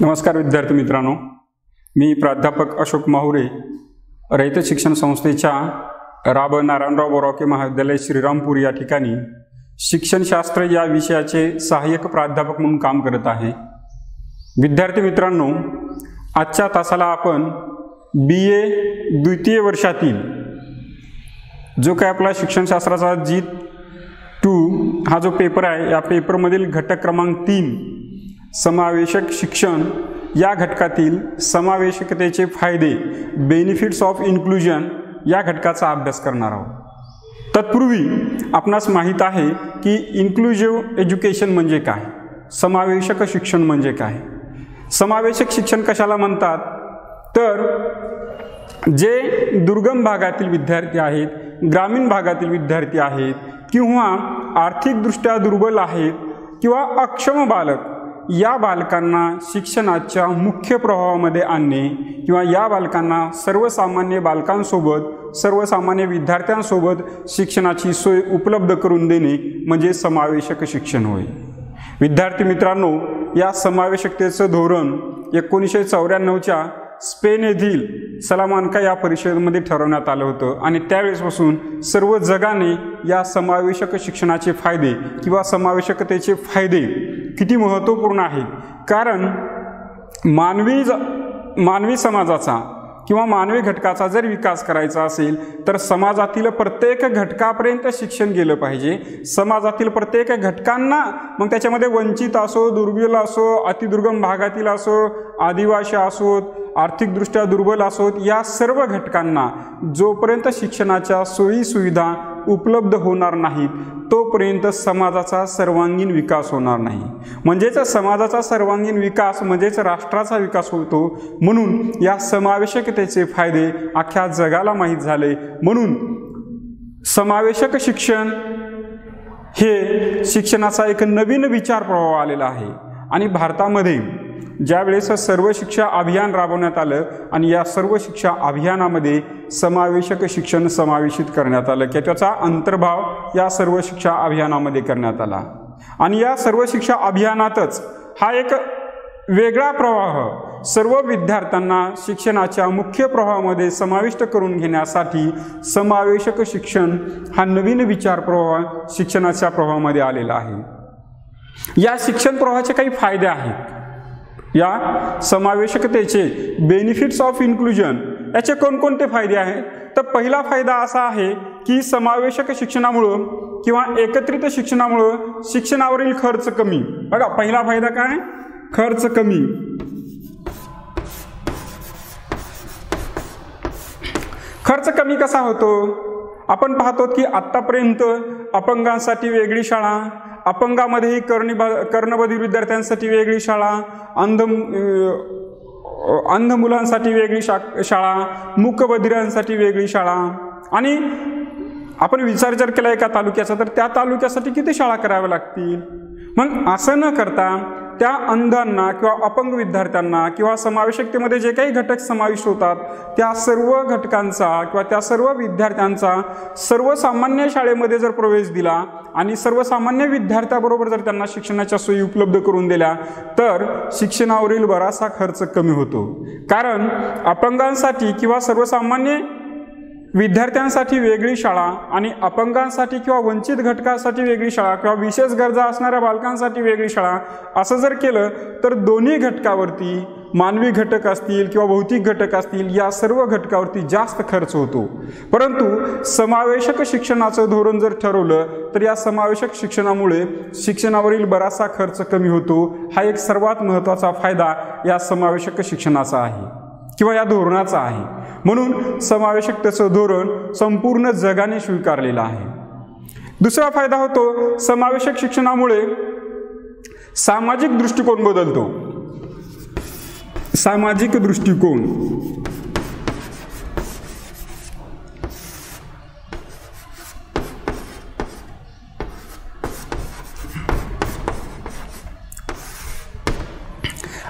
नमस्कार विद्यार्थी मित्रांनो, मी प्राध्यापक अशोक माहुरे, रयत शिक्षण संस्थेच्या राब नारायणराव बोरावके महाविद्यालय श्रीरामपूर या ठिकाणी शिक्षणशास्त्र या विषयाचे सहाय्यक प्राध्यापक म्हणून काम करत आहे। विद्यार्थी मित्रांनो, आजच्या तासाला आपण BA द्वितीय वर्षातील जो काय आपला शिक्षणशास्त्राचा G2 हा जो पेपर आहे, या पेपरमधील घटक क्रमांक 3 समावेशक शिक्षण या घटकातील समावेशकतेचे फायदे बेनिफिट्स ऑफ इन्क्लुजन या घटकाचा अभ्यास करणार आहोत। तत्पूर्वी आपणास माहित आहे की इन्क्लुझिव्ह एज्युकेशन म्हणजे काय, समावेशक शिक्षण म्हणजे काय। समावेशक शिक्षण कशाला म्हणतात तर जे दुर्गम भागातील विद्यार्थी आहेत, ग्रामीण भागातील विद्यार्थी आहेत किंवा आर्थिकदृष्ट्या दुर्बल आहेत किंवा अक्षम बालक, या बालकांना शिक्षणाच्या मुख्य प्रवाहामध्ये आणणे किंवा या बालकांना सर्वसामान्य बालकांसोबत, सर्वसामान्य विद्यार्थ्यांसोबत शिक्षणाची सोय उपलब्ध करून देणे म्हणजे समावेशक शिक्षण होय। विद्यार्थी मित्रांनो, या समावेशकतेचं धोरण 1994च्या स्पेन येथील सलामान्का या परिषदेमध्ये ठरवण्यात आलं होतं आणि त्यावेळेसपासून सर्व जगाने या समावेशक शिक्षणाचे फायदे किंवा समावेशकतेचे फायदे किती महत्त्वपूर्ण आहेत, कारण मानवी समाजाचा किंवा मानवी घटकाचा जर विकास करायचा असेल तर समाजातील प्रत्येक घटकापर्यंत शिक्षण गेलं पाहिजे। समाजातील प्रत्येक घटकांना, मग त्याच्यामध्ये वंचित असो, दुर्बल असो, अतिदुर्गम भागातील असो, आदिवासी असोत, आर्थिकदृष्ट्या दुर्बल असोत, या सर्व घटकांना जोपर्यंत शिक्षणाच्या सोयी सुविधा उपलब्ध होणार नाहीत तोपर्यंत समाजाचा सर्वांगीण विकास होणार नाही। म्हणजेच समाजाचा सर्वांगीण विकास म्हणजेच राष्ट्राचा विकास होतो। म्हणून या समावेशकतेचे फायदे अख्ख्या जगाला माहीत झाले। म्हणून समावेशक शिक्षण हे शिक्षणाचा एक नवीन विचार प्रवाह आलेला आहे आणि भारतामध्ये ज्यावेळेस सर्व शिक्षा अभियान राबवण्यात आलं आणि या सर्व शिक्षा अभियानामध्ये समावेशक शिक्षण समावेशित करण्यात आलं की त्याचा अंतर्भाव या सर्व शिक्षा अभियानामध्ये करण्यात आला आणि या सर्व शिक्षा अभियानातच हा एक वेगळा प्रवाह सर्व विद्यार्थ्यांना शिक्षणाच्या मुख्य प्रवाहामध्ये समाविष्ट करून घेण्यासाठी समावेशक शिक्षण हा नवीन विचार प्रवाह शिक्षणाच्या प्रवाहामध्ये आलेला आहे। या शिक्षण प्रवाहाचे काही फायदे आहेत। या समावेशकतेचे बेनिफिट्स ऑफ इन्क्लुजन याचे कोणकोणते फायदे आहेत तर पहिला फायदा असा आहे की समावेशक शिक्षणामुळं किंवा एकत्रित शिक्षणामुळं शिक्षणावरील खर्च कमी। बघा, पहिला फायदा काय, खर्च कमी। खर्च कमी कसा होतो, आपण पाहतो की आतापर्यंत अपंगांसाठी वेगळी शाळा, अपंगामध्येही कर्णबधिर विद्यार्थ्यांसाठी वेगळी शाळा, अंध मुलांसाठी वेगळी शाळा, मूकबधिरांसाठी वेगळी शाळा, आणि आपण विचार जर केला एका तालुक्याचा तर त्या तालुक्यासाठी किती शाळा कराव्या लागतील। मग असं न करता त्या अंधांना किंवा अपंग विद्यार्थ्यांना किंवा समावेशकतेमध्ये जे काही घटक समाविष्ट होतात त्या सर्व घटकांचा किंवा त्या सर्व विद्यार्थ्यांचा सर्वसामान्य शाळेमध्ये जर प्रवेश दिला आणि सर्वसामान्य विद्यार्थ्याबरोबर जर त्यांना शिक्षणाच्या सोयी उपलब्ध करून दिल्या तर शिक्षणावरील बराचसा खर्च कमी होतो। कारण अपंगांसाठी किंवा सर्वसामान्य विद्यार्थ्यांसाठी वेगळी शाळा आणि अपंगांसाठी किंवा वंचित घटकासाठी वेगळी शाळा किंवा विशेष गरजा असणाऱ्या बालकांसाठी वेगळी शाळा असं जर केलं तर दोन्ही घटकावरती, मानवी घटक असतील किंवा भौतिक घटक असतील, या सर्व घटकावरती जास्त खर्च होतो। परंतु समावेशक शिक्षणाचं धोरण जर ठरवलं तर या समावेशक शिक्षणामुळे शिक्षणावरील बराचसा खर्च कमी होतो। हा एक सर्वात महत्त्वाचा फायदा या समावेशक शिक्षणाचा आहे किंवा या धोरणाचा आहे। म्हणून समावेशकतेचं धोरण संपूर्ण जगाने स्वीकारलेलं आहे। दुसरा फायदा होतो, समावेशक शिक्षणामुळे सामाजिक दृष्टिकोन बदलतो। सामाजिक दृष्टिकोन,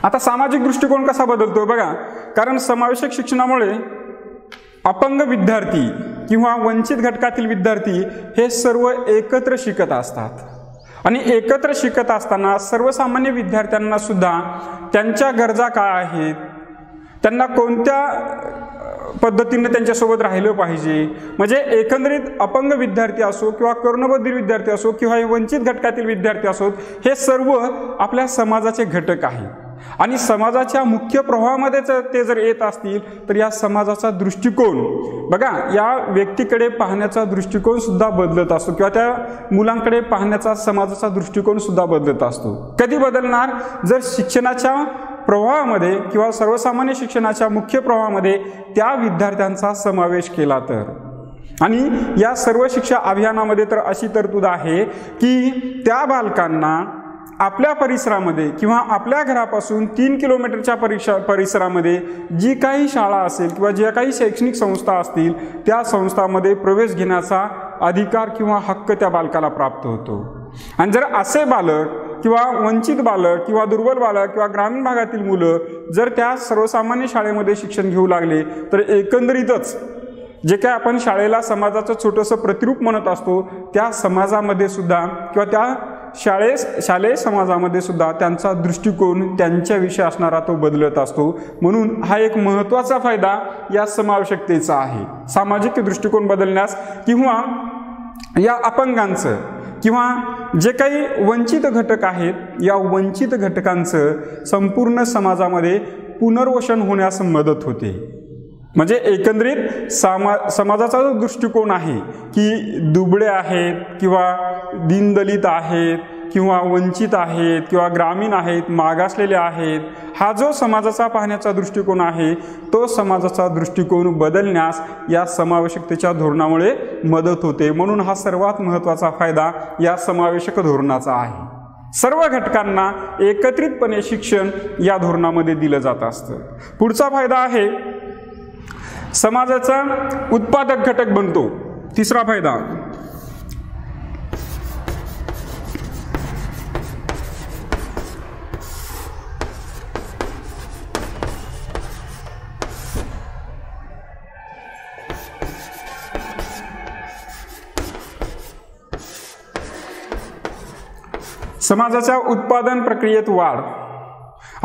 आता सामाजिक दृष्टिकोन कसा बदलतो बघा, कारण समावेशक शिक्षणामुळे अपंग विद्यार्थी किंवा वंचित घटकातील विद्यार्थी हे सर्व एकत्र शिकत असतात आणि एकत्र शिकत असताना सर्वसामान्य विद्यार्थ्यांना सुद्धा त्यांच्या गरजा काय आहेत, त्यांना कोणत्या पद्धतीने त्यांच्यासोबत राहिलं पाहिजे, म्हणजे एकंदरीत अपंग विद्यार्थी असो किंवा कर्णबधिर विद्यार्थी असो किंवा वंचित घटकातील विद्यार्थी असोत, हे सर्व आपल्या समाजाचे घटक आहे आणि समाजाच्या मुख्य प्रवाहामध्ये ते जर येत असतील तर या समाजाचा दृष्टिकोन बघा, या व्यक्तीकडे पाहण्याचा दृष्टिकोन सुद्धा बदलत असतो किंवा त्या मुलांकडे पाहण्याचा समाजाचा दृष्टिकोन सुद्धा बदलत असतो. कधी बदलणार? जर शिक्षणाच्या प्रवाहामध्ये किंवा सर्वसामान्य शिक्षणाच्या मुख्य प्रवाहामध्ये त्या विद्यार्थ्यांचा समावेश केला तर. आणि या सर्व शिक्षा अभियानामध्ये तर अशी तरतूद आहे की त्या बालकांना आपल्या परिसरामध्ये किंवा आपल्या घरापासून 3 किलोमीटरच्या परिसरामध्ये जी काही शाळा असेल किंवा ज्या काही शैक्षणिक संस्था असतील त्या संस्थांमध्ये प्रवेश घेण्याचा अधिकार किंवा हक्क त्या बालकाला प्राप्त होतो. आणि जर असे बालक किंवा वंचित बालक किंवा दुर्बल बालक किंवा ग्रामीण भागातील मुलं जर त्या सर्वसामान्य शाळेमध्ये शिक्षण घेऊ लागले तर एकंदरीतच जे काय आपण शाळेला समाजाचं छोटंसं प्रतिरूप म्हणत असतो त्या समाजामध्ये सुद्धा किंवा त्या शालेय समाजामध्ये सुद्धा त्यांचा दृष्टिकोन त्यांच्याविषयी असणारा तो बदलत असतो. म्हणून हा एक महत्त्वाचा फायदा या समावेशकतेचा आहे. सामाजिक दृष्टिकोन बदलण्यास किंवा या अपंगांचं किंवा जे काही वंचित घटक आहेत या वंचित घटकांचं संपूर्ण समाजामध्ये पुनर्वसन होण्यास मदत होते. म्हणजे एकंदरीत समाजाचा जो दृष्टिकोन आहे की दुबळे आहेत किंवा दीनदलित आहेत किंवा वंचित आहेत किंवा ग्रामीण आहेत, मागासलेले आहेत, हा जो समाजाचा पाहण्याचा दृष्टिकोन आहे तो समाजाचा दृष्टिकोन बदलण्यास या समावेशकतेच्या धोरणामुळे मदत होते. म्हणून हा सर्वात महत्त्वाचा फायदा या समावेशक धोरणाचा आहे. सर्व घटकांना एकत्रितपणे शिक्षण या धोरणामध्ये दिलं जात असतं. पुढचा फायदा आहे समाजाचा उत्पादक घटक बनतो. तिसरा फायदा समाजाच्या उत्पादन प्रक्रियेत वाढ.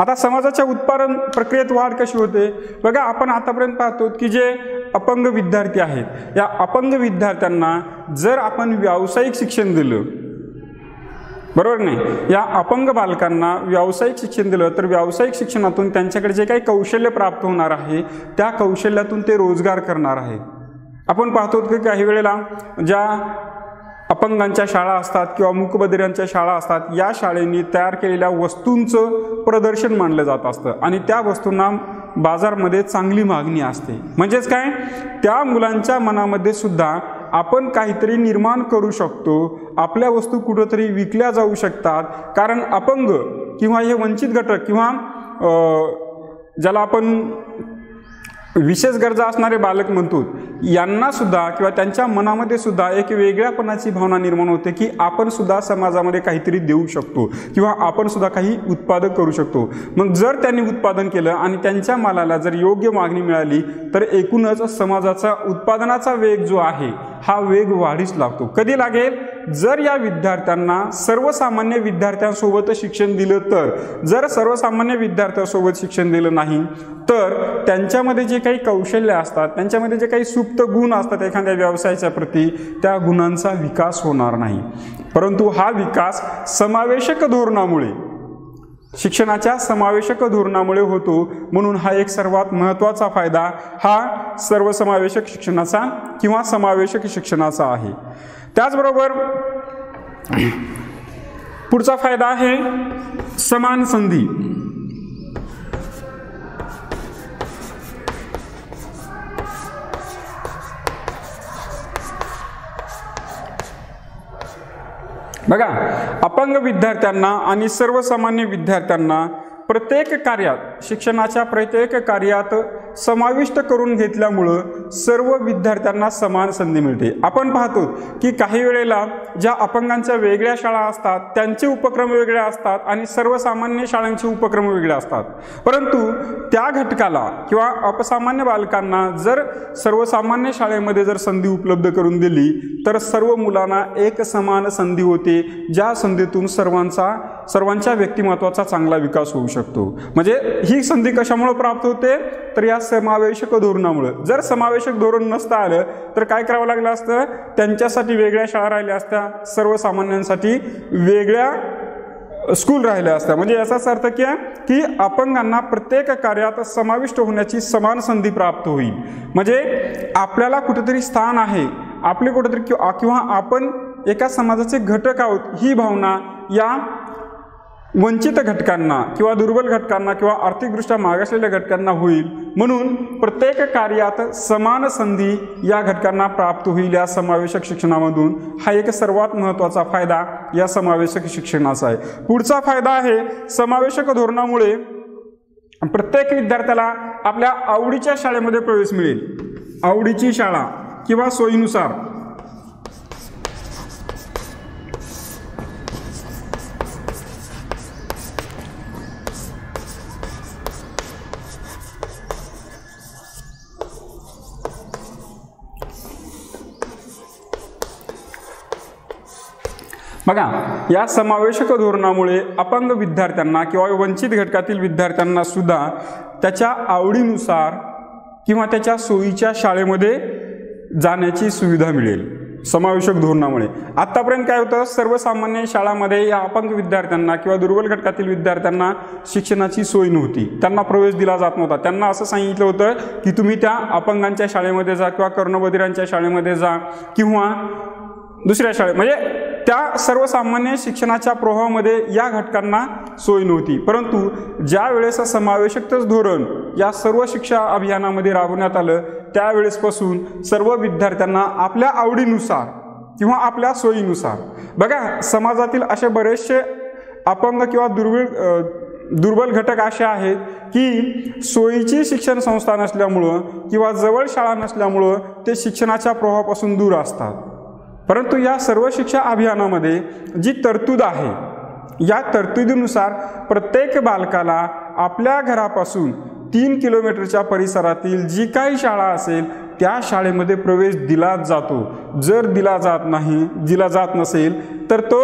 आता समाजाच्या उत्पादन प्रक्रियेत वाढ कशी होते बघा, आपण आतापर्यंत पाहतो की जे अपंग विद्यार्थी आहेत या अपंग विद्यार्थ्यांना जर आपण व्यावसायिक शिक्षण दिलं, बरोबर नाही, या अपंग बालकांना व्यावसायिक शिक्षण दिलं तर व्यावसायिक शिक्षणातून त्यांच्याकडे जे काही कौशल्य प्राप्त होणार आहे त्या कौशल्यातून ते रोजगार करणार आहेत. आपण पाहतो की काही वेळेला ज्या अपंगांच्या शाळा असतात किंवा मूकबधिरांच्या शाळा असतात या शाळेने तयार केलेल्या वस्तूंचं प्रदर्शन मानलं जात असतं आणि त्या वस्तूंना बाजारमध्ये चांगली मागणी असते. म्हणजेच काय, त्या मुलांच्या मनामध्ये सुद्धा आपण काहीतरी निर्माण करू शकतो, आपल्या वस्तू कुठंतरी विकल्या जाऊ शकतात. कारण अपंग किंवा हे वंचित घटक किंवा ज्याला आपण विशेष गरजा असणारे बालक म्हणतो यांना सुद्धा किंवा त्यांच्या मनामध्ये सुद्धा एक वेगळ्यापणाची भावना निर्माण होते की आपण सुद्धा समाजामध्ये काहीतरी देऊ शकतो किंवा आपण सुद्धा काही उत्पादन करू शकतो. मग जर त्यांनी उत्पादन केलं आणि त्यांच्या मालाला जर योग्य मागणी मिळाली तर एकूणच समाजाचा उत्पादनाचा वेग जो आहे हा वेग वाढीस लागतो. कधी लागेल? जर या विद्यार्थ्यांना सर्वसामान्य विद्यार्थ्यांसोबत शिक्षण दिलं तर. जर सर्वसामान्य विद्यार्थ्यांसोबत शिक्षण दिलं नाही तर त्यांच्यामध्ये जे काही कौशल्य असतात, त्यांच्यामध्ये जे काही सुप्त गुण असतात एखाद्या व्यवसायाच्या प्रती, त्या गुणांचा विकास होणार नाही. परंतु हा विकास समावेशक धोरणामुळे, शिक्षणाच्या समावेशक धोरणामुळे होतो. म्हणून हा एक सर्वात महत्त्वाचा फायदा हा सर्वसमावेशक शिक्षणाचा किंवा समावेशक शिक्षणाचा आहे. त्याचबरोबर पुढचा फायदा आहे समान संधी. बघा, अपंग विद्यार्थ्यांना आणि सर्वसामान्य विद्यार्थ्यांना प्रत्येक कार्यात, शिक्षणाच्या प्रत्येक कार्यात समाविष्ट करून घेतल्यामुळं सर्व विद्यार्थ्यांना समान संधी मिळते. आपण पाहतो की काही वेळेला ज्या अपंगांच्या वेगळ्या शाळा असतात त्यांचे उपक्रम वेगळे असतात आणि सर्वसामान्य शाळांचे उपक्रम वेगळे असतात। परंतु त्या घटकाला किंवा अपसामान्य बालकांना जर सर्वसामान्य शाळेमध्ये जर संधी उपलब्ध करून दिली तर सर्व मुलांना एक समान संधी होते, ज्या संधीतून सर्वांच्या व्यक्तिमत्वाचा चांगला विकास होऊ शकतो। म्हणजे ही संधी कशामुळे प्राप्त होते तर या समावेशक धोरणामुळे। जर समावेशक धोरण नसतं आलं तर काय करावं लागलं असतं, त्यांच्यासाठी वेगळ्या शाळा राहिल्या असत्या, सर्वसामान्यांसाठी वेगळ्या स्कूल राहिल्या असत्या। म्हणजे याचाच अर्थ काय की अपंगांना प्रत्येक कार्यात समाविष्ट होण्याची समान संधी प्राप्त होईल। म्हणजे आपल्याला कुठेतरी स्थान आहे, आपले कुठेतरी किंवा आपण एका समाजाचे घटक आहोत ही भावना या वंचित घटकांना किंवा दुर्बल घटकांना किंवा आर्थिकदृष्ट्या मागासलेल्या घटकांना होईल। म्हणून प्रत्येक कार्यात समान संधी या घटकांना प्राप्त होईल या समावेशक शिक्षणामधून। हा एक सर्वात महत्त्वाचा फायदा या समावेशक शिक्षणाचा आहे। पुढचा फायदा आहे समावेशक धोरणामुळे प्रत्येक विद्यार्थ्याला आपल्या आवडीच्या शाळेमध्ये प्रवेश मिळेल। आवडीची शाळा किंवा सोयीनुसार बघा, या समावेशक धोरणामुळे अपंग विद्यार्थ्यांना किंवा वंचित घटकातील विद्यार्थ्यांना सुद्धा त्याच्या आवडीनुसार किंवा त्याच्या सोयीच्या शाळेमध्ये जाण्याची सुविधा मिळेल समावेशक धोरणामुळे। आतापर्यंत काय होतं, सर्वसामान्य शाळांमध्ये या अपंग विद्यार्थ्यांना किंवा दुर्बल घटकातील विद्यार्थ्यांना शिक्षणाची सोय नव्हती, त्यांना प्रवेश दिला जात नव्हता। त्यांना असं सांगितलं होतं की तुम्ही त्या अपंगांच्या शाळेमध्ये जा किंवा कर्णबधिरांच्या शाळेमध्ये जा किंवा दुसऱ्या शाळेत, म्हणजे त्या सर्वसामान्य शिक्षणाच्या प्रवाहामध्ये या घटकांना सोय नव्हती। परंतु ज्या वेळेस समावेशक धोरण या सर्व शिक्षा अभियानामध्ये राबवण्यात आलं त्यावेळेसपासून सर्व विद्यार्थ्यांना आपल्या आवडीनुसार किंवा आपल्या सोयीनुसार, बघा समाजातील असे बरेचसे अपंग किंवा दुर्बल घटक असे आहेत की सोयीची शिक्षण संस्था नसल्यामुळं किंवा जवळ शाळा नसल्यामुळं ते शिक्षणाच्या प्रवाहापासून दूर असतात। परंतु या सर्व शिक्षा अभियानामध्ये जी तरतूद आहे या तरतुदीनुसार प्रत्येक बालकाला आपल्या घरापासून 3 किलोमीटरच्या परिसरातील जी काही शाळा असेल त्या शाळेमध्ये प्रवेश दिलाच जातो। जर दिला जात नसेल तर तो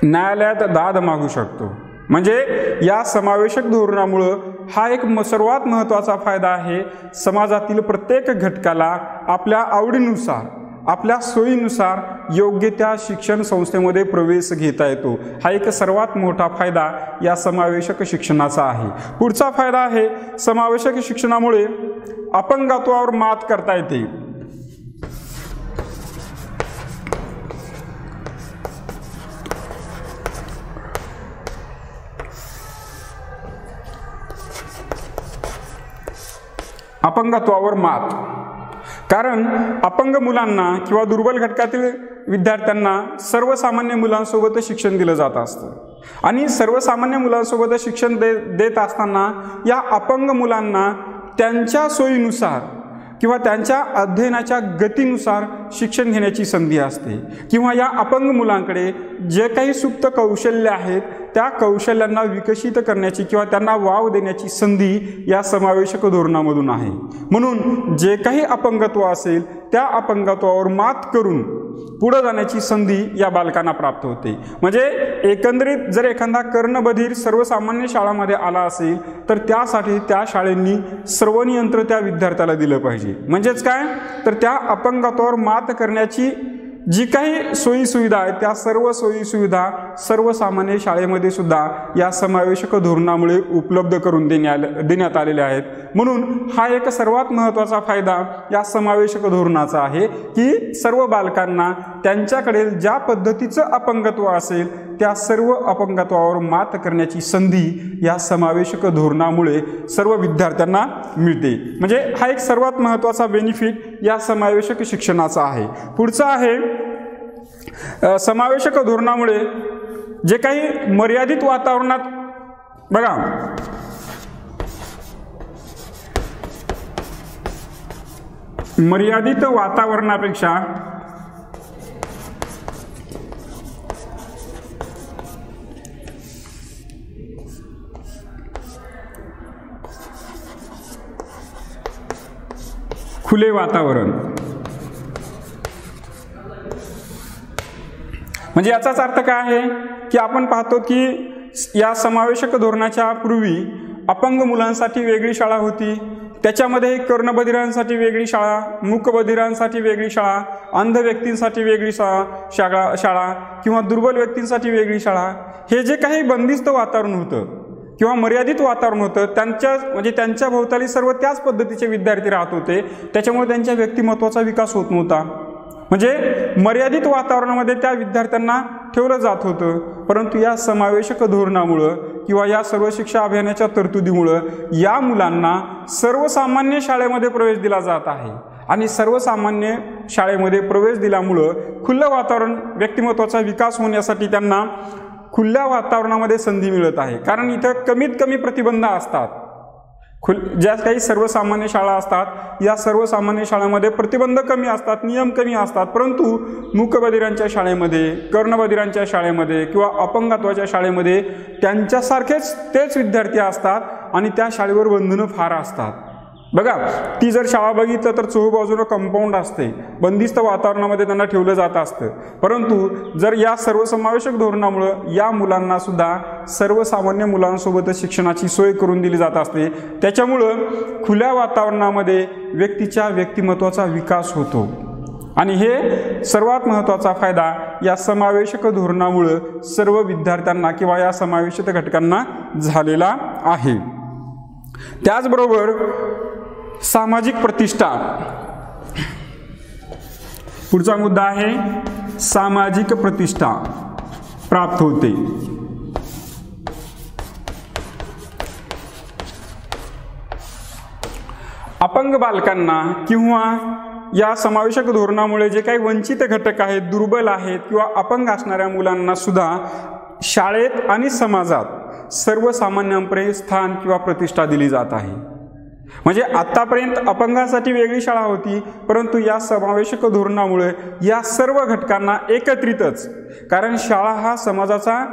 न्यायालयात दाद मागू शकतो। म्हणजे या समावेशक धोरणामुळे हा एक सर्वात महत्त्वाचा फायदा आहे। समाजातील प्रत्येक घटकाला आपल्या आवडीनुसार आपल्या सोयीनुसार योग्य त्या शिक्षण संस्थेमध्ये प्रवेश घेता येतो। हा एक सर्वात मोठा फायदा या समावेशक शिक्षणाचा आहे। पुढचा फायदा आहे समावेशक शिक्षणामुळे अपंगत्वावर मात करता येते। अपंगत्वावर मात, कारण अपंग मुलांना किंवा दुर्बल घटकातील विद्यार्थ्यांना सर्वसामान्य मुलांसोबत शिक्षण दिलं जात असतं आणि सर्वसामान्य मुलांसोबत शिक्षण देत असताना या अपंग मुलांना त्यांच्या सोयीनुसार किंवा त्यांच्या अध्ययनाच्या गतीनुसार शिक्षण घेण्याची संधी असते किंवा या अपंग मुलांकडे जे काही सुप्त कौशल्य आहेत त्या कौशल्यांना विकसित करण्याची किंवा त्यांना वाव देण्याची संधी या समावेशक धोरणामधून आहे। म्हणून जे काही अपंगत्व असेल त्या अपंगत्वावर मात करून पुढे जाण्याची संधी या बालकांना प्राप्त होते। म्हणजे एकंदरीत जर एखादा कर्णबधीर सर्वसामान्य शाळांमध्ये आला असेल तर त्यासाठी त्या शाळेंनी सर्व नियंत्रण त्या विद्यार्थ्याला दिलं पाहिजे। म्हणजेच काय तर त्या अपंगत्वावर मात करण्याची जी काही सोयी सुविधा आहेत त्या सर्व सोयी सुविधा सर्वसामान्य शाळेमध्ये सुद्धा या समावेशक धोरणामुळे उपलब्ध करून देण्यात आलेल्या आहेत। म्हणून हा एक सर्वात महत्त्वाचा फायदा या समावेशक धोरणाचा आहे की सर्व बालकांना त्यांच्याकडे ज्या पद्धतीचं अपंगत्व असेल त्या सर्व अपंगत्वावर मात करण्याची संधी या समावेशक धोरणामुळे सर्व विद्यार्थ्यांना मिळते। म्हणजे हा एक सर्वात महत्त्वाचा बेनिफिट या समावेशक शिक्षणाचा आहे। पुढचा आहे समावेशक धोरणामुळे जे काही मर्यादित वातावरणात, बघा मर्यादित वातावरणापेक्षा खुले वातावरण, म्हणजे याचाच अर्थ काय आहे की आपण पाहतो की या समावेशक धोरणाच्या पूर्वी अपंग मुलांसाठी वेगळी शाळा होती, त्याच्यामध्ये कर्णबधिरांसाठी वेगळी शाळा, मूकबधिरांसाठी वेगळी शाळा, अंध व्यक्तींसाठी वेगळी शाळा किंवा दुर्बल व्यक्तींसाठी वेगळी शाळा, हे जे काही बंदिस्त वातावरण होतं किंवा मर्यादित वातावरण होतं त्यांच्या भोवताली सर्व त्याच पद्धतीचे विद्यार्थी राहत होते, त्याच्यामुळे त्यांच्या व्यक्तिमत्वाचा विकास होत नव्हता. म्हणजे मर्यादित वातावरणामध्ये त्या विद्यार्थ्यांना ठेवलं जात होतं. परंतु या समावेशक धोरणामुळं किंवा या सर्व शिक्षा अभियानाच्या तरतुदीमुळं या मुलांना सर्वसामान्य शाळेमध्ये प्रवेश दिला जात आहे आणि सर्वसामान्य शाळेमध्ये प्रवेश दिल्यामुळं खुलं वातावरण, व्यक्तिमत्वाचा विकास होण्यासाठी त्यांना खुल्या वातावरणामध्ये संधी मिळत आहे. कारण इथं कमीत कमी प्रतिबंध असतात. ज्या काही सर्वसामान्य शाळा असतात या सर्वसामान्य शाळांमध्ये प्रतिबंध कमी असतात, नियम कमी असतात, परंतु मूकबधिरांच्या शाळेमध्ये, कर्णबधिरांच्या शाळेमध्ये किंवा अपंगत्वाच्या शाळेमध्ये त्यांच्यासारखेच तेच विद्यार्थी असतात आणि त्या शाळेवर बंधनं फार असतात. बघा, ती जर शाळा बघितलं तर चोहूबाजूनं कंपाऊंड असते, बंदिस्त वातावरणामध्ये त्यांना ठेवलं जात असतं. परंतु जर या सर्वसमावेशक धोरणामुळं या मुलांना सुद्धा सर्वसामान्य मुलांसोबतच शिक्षणाची सोय करून दिली जात असते. त्याच्यामुळं खुल्या वातावरणामध्ये व्यक्तीच्या व्यक्तिमत्वाचा विकास होतो आणि हे सर्वात महत्त्वाचा फायदा या समावेशक धोरणामुळं सर्व विद्यार्थ्यांना किंवा या समावेशित घटकांना झालेला आहे. त्याचबरोबर सामाजिक प्रतिष्ठा, पुढचा मुद्दा आहे सामाजिक प्रतिष्ठा प्राप्त होते. अपंग बालकांना किंवा या समावेशक धोरणामुळे जे काही वंचित घटक आहेत, दुर्बल आहेत किंवा अपंग असणाऱ्या मुलांना सुद्धा शाळेत आणि समाजात सर्वसामान्यांपणे स्थान किंवा प्रतिष्ठा दिली जात आहे. म्हणजे आतापर्यंत अपंगांसाठी वेगळी शाळा होती, परंतु या समावेशक धोरणामुळे या सर्व घटकांना एकत्रितच, कारण शाळा हा समाजाचा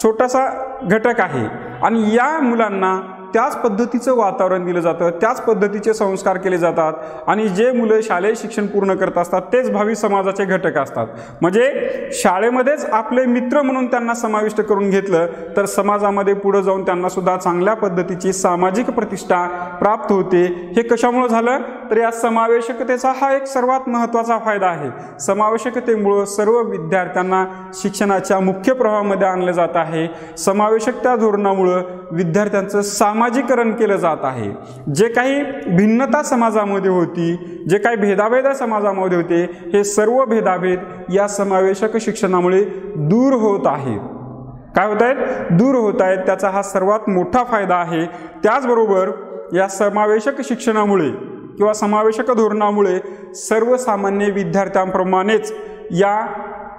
छोटासा घटक आहे आणि या मुलांना त्याच पद्धतीचं वातावरण दिलं जातं, त्याच पद्धतीचे संस्कार केले जातात आणि जे मुलं शालेय शिक्षण पूर्ण करत असतात तेच भावी समाजाचे घटक असतात. म्हणजे शाळेमध्येच आपले मित्र म्हणून त्यांना समाविष्ट करून घेतलं तर समाजामध्ये पुढे जाऊन त्यांना सुद्धा चांगल्या पद्धतीची सामाजिक प्रतिष्ठा प्राप्त होते. हे कशामुळे झालं तर या समावेशकतेचा हा एक सर्वात महत्त्वाचा फायदा आहे. समावेशकतेमुळं सर्व विद्यार्थ्यांना शिक्षणाच्या मुख्य प्रवाहामध्ये आणलं जात आहे. समावेशकता धोरणामुळं विद्यार्थ्यांचं सामाजिकरण केलं जात आहे. जे काही भिन्नता समाजामध्ये होती, जे काही भेदाभेद समाजामध्ये होते, हे सर्व भेदाभेद या समावेशक शिक्षणामुळे दूर होत आहेत. काय होत आहेत? दूर होत आहेत. त्याचा हा सर्वात मोठा फायदा आहे. त्याचबरोबर या समावेशक शिक्षणामुळे किंवा समावेशक धोरणामुळे सर्वसामान्य विद्यार्थ्यांप्रमाणेच या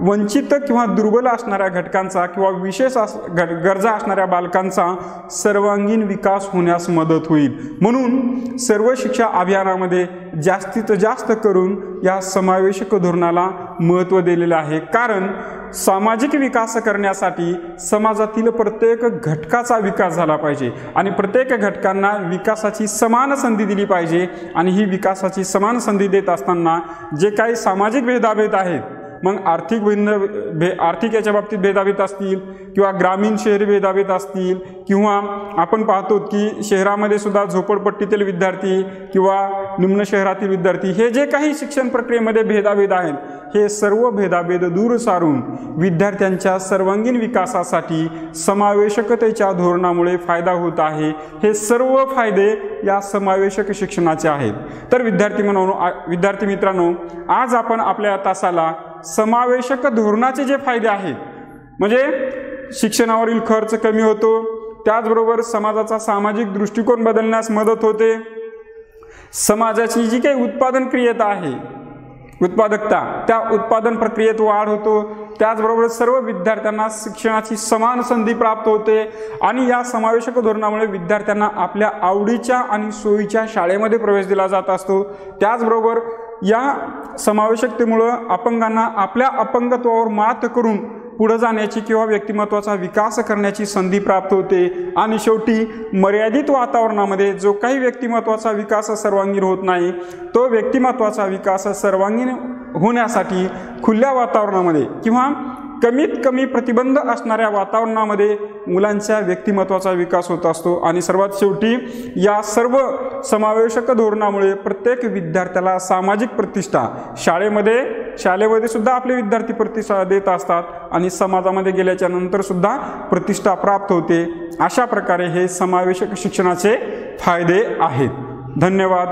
वंचित किंवा दुर्बल असणाऱ्या घटकांचा किंवा विशेष गरजा असणाऱ्या बालकांचा सर्वांगीण विकास होण्यास मदत होईल. म्हणून सर्व शिक्षा अभियानामध्ये जास्तीत जास्त करून या समावेशक धोरणाला महत्त्व दिलेलं आहे. कारण सामाजिक विकास करण्यासाठी समाजातील प्रत्येक घटकाचा विकास झाला पाहिजे आणि प्रत्येक घटकांना विकासाची समान संधी दिली पाहिजे. आणि ही विकासाची समान संधी देत असताना जे काही सामाजिक भेदाभेद आहेत, मग आर्थिक याच्या बाबतीत भेदाभेद असतील किंवा ग्रामीण शहरी भेदाभेद असतील किंवा आपण पाहतो की शहरामध्ये सुद्धा झोपडपट्टीतील विद्यार्थी किंवा निम्न शहरातील विद्यार्थी, हे जे काही शिक्षण प्रक्रियेमध्ये भेदाभेद आहेत, हे सर्व भेदाभेद दूर सारून विद्यार्थ्यांच्या सर्वांगीण विकासासाठी समावेशकतेच्या धोरणामुळे फायदा होत आहे. हे सर्व फायदे या समावेशक शिक्षणाचे आहेत. तर विद्यार्थी मित्रांनो, आज आपण आपल्या तासाला समावेशक धोरणाचे जे फायदे आहेत, म्हणजे शिक्षणावरील खर्च कमी होतो, त्याचबरोबर समाजाचा सामाजिक दृष्टिकोन बदलण्यास मदत होते, समाजाची जी काही उत्पादन क्रियेत आहे, उत्पादकता, त्या उत्पादन प्रक्रियेत वाढ होतो, त्याचबरोबर सर्व विद्यार्थ्यांना शिक्षणाची समान संधी प्राप्त होते आणि या समावेशक धोरणामुळे विद्यार्थ्यांना आपल्या आवडीच्या आणि सोयीच्या शाळेमध्ये प्रवेश दिला जात असतो. त्याचबरोबर या समावेशकतेमुळं अपंगांना आपल्या अपंगत्वावर मात करून पुढे जाण्याची किंवा व्यक्तिमत्वाचा विकास करण्याची संधी प्राप्त होते। आणि शेवटी मर्यादित वातावरणामध्ये जो काही व्यक्तिमत्वाचा विकास सर्वांगीण होत नाही, तो व्यक्तिमत्वाचा विकास सर्वांगीण होण्यासाठी खुल्या वातावरणामध्ये किंवा कमीत कमी प्रतिबंध असणाऱ्या वातावरणामध्ये मुलांच्या व्यक्तिमत्वाचा विकास होत असतो। आणि सर्वात शेवटी या सर्व समावेशक धोरणामुळे प्रत्येक विद्यार्थ्याला सामाजिक प्रतिष्ठा, शाळेमध्ये सुद्धा आपले विद्यार्थी प्रतिष्ठा देत असतात आणि समाजामध्ये गेल्याच्या नंतर सुद्धा प्रतिष्ठा प्राप्त होते। अशा प्रकारे हे समावेशक शिक्षणाचे फायदे आहेत। धन्यवाद।